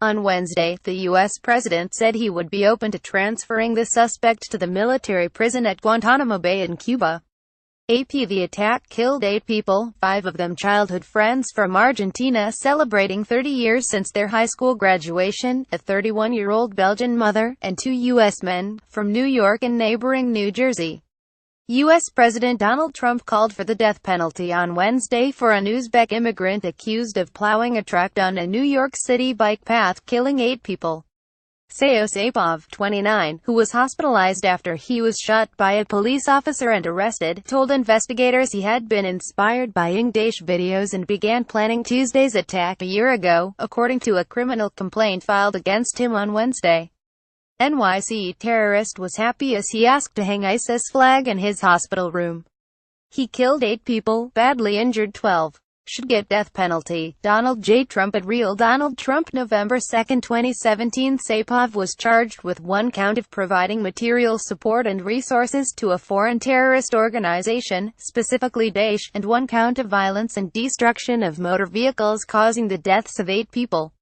On Wednesday, the U.S. president said he would be open to transferring the suspect to the military prison at Guantanamo Bay in Cuba. AP: The attack killed 8 people, 5 of them childhood friends from Argentina celebrating 30 years since their high school graduation, a 31-year-old Belgian mother, and 2 U.S. men, from New York and neighboring New Jersey. U.S. President Donald Trump called for the death penalty on Wednesday for an Uzbek immigrant accused of plowing a truck down a New York City bike path, killing 8 people. Saipov, 29, who was hospitalized after he was shot by a police officer and arrested, told investigators he had been inspired by Daesh videos and began planning Tuesday's attack a year ago, according to a criminal complaint filed against him on Wednesday. NYC terrorist was happy as he asked to hang ISIS flag in his hospital room. He killed 8 people, badly injured 12. Should get death penalty. Donald J. Trump at Real Donald Trump. November 2, 2017. Saipov was charged with 1 count of providing material support and resources to a foreign terrorist organization, specifically Daesh, and 1 count of violence and destruction of motor vehicles causing the deaths of 8 people.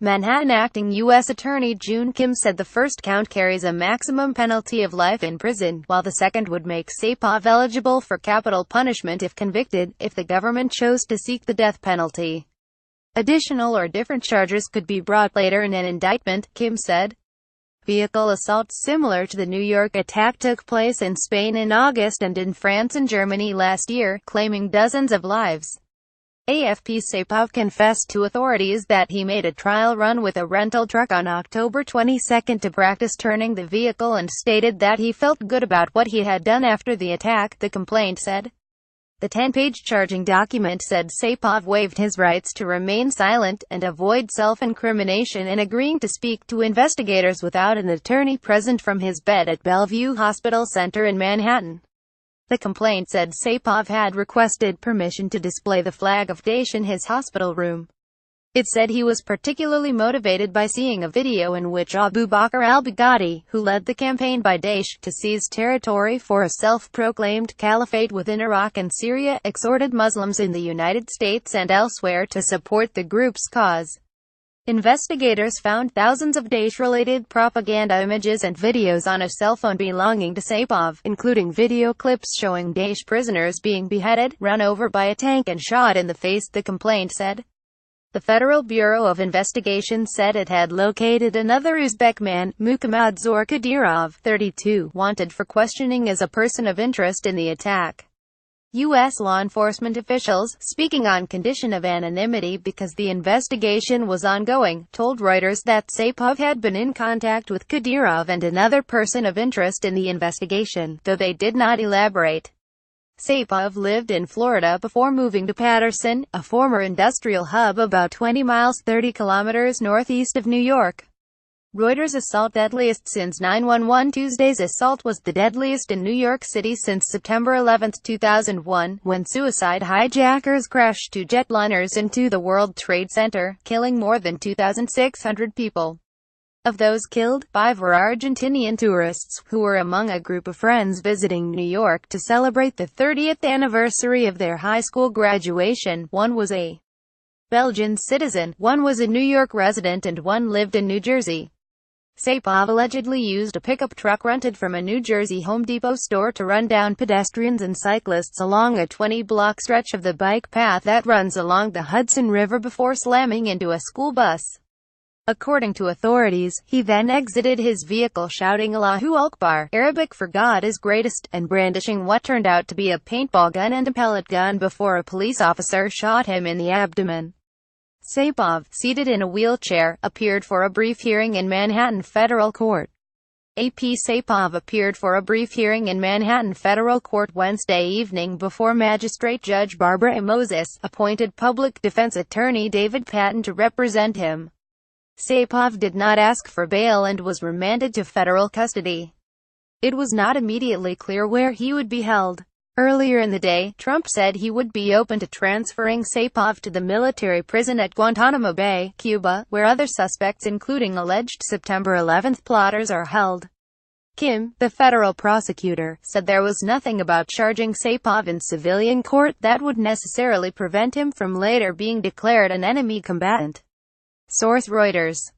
Manhattan Acting U.S. Attorney June Kim said the first count carries a maximum penalty of life in prison, while the second would make Saipov eligible for capital punishment if convicted, if the government chose to seek the death penalty. Additional or different charges could be brought later in an indictment, Kim said. Vehicle assaults similar to the New York attack took place in Spain in August and in France and Germany last year, claiming dozens of lives. AFP: Saipov confessed to authorities that he made a trial run with a rental truck on October 22 to practice turning the vehicle and stated that he felt good about what he had done after the attack, the complaint said. The 10-page charging document said Saipov waived his rights to remain silent and avoid self-incrimination in agreeing to speak to investigators without an attorney present from his bed at Bellevue Hospital Center in Manhattan. The complaint said Saipov had requested permission to display the flag of Daesh in his hospital room. It said he was particularly motivated by seeing a video in which Abu Bakr al-Baghdadi, who led the campaign by Daesh to seize territory for a self-proclaimed caliphate within Iraq and Syria, exhorted Muslims in the United States and elsewhere to support the group's cause. Investigators found thousands of Daesh-related propaganda images and videos on a cell phone belonging to Saipov, including video clips showing Daesh prisoners being beheaded, run over by a tank and shot in the face, the complaint said. The Federal Bureau of Investigation said it had located another Uzbek man, Muhammad Zor Kadyrov, 32, wanted for questioning as a person of interest in the attack. U.S. law enforcement officials, speaking on condition of anonymity because the investigation was ongoing, told Reuters that Saipov had been in contact with Kadyrov and another person of interest in the investigation, though they did not elaborate. Saipov lived in Florida before moving to Patterson, a former industrial hub about 20 miles 30 kilometers northeast of New York. Reuters: assault deadliest since 9/11. Tuesday's assault was the deadliest in New York City since September 11, 2001, when suicide hijackers crashed 2 jetliners into the World Trade Center, killing more than 2,600 people. Of those killed, 5 were Argentinian tourists, who were among a group of friends visiting New York to celebrate the 30th anniversary of their high school graduation. 1 was a Belgian citizen, 1 was a New York resident and 1 lived in New Jersey. Saipov allegedly used a pickup truck rented from a New Jersey Home Depot store to run down pedestrians and cyclists along a 20-block stretch of the bike path that runs along the Hudson River before slamming into a school bus. According to authorities, he then exited his vehicle shouting Allahu Akbar, Arabic for God is greatest, and brandishing what turned out to be a paintball gun and a pellet gun before a police officer shot him in the abdomen. Saipov, seated in a wheelchair, appeared for a brief hearing in Manhattan federal court. AP: Saipov appeared for a brief hearing in Manhattan federal court Wednesday evening before Magistrate Judge Barbara A. Moses appointed public defense attorney David Patton to represent him. Saipov did not ask for bail and was remanded to federal custody. It was not immediately clear where he would be held. Earlier in the day, Trump said he would be open to transferring Saipov to the military prison at Guantanamo Bay, Cuba, where other suspects including alleged September 11 plotters are held. Kim, the federal prosecutor, said there was nothing about charging Saipov in civilian court that would necessarily prevent him from later being declared an enemy combatant. Source Reuters.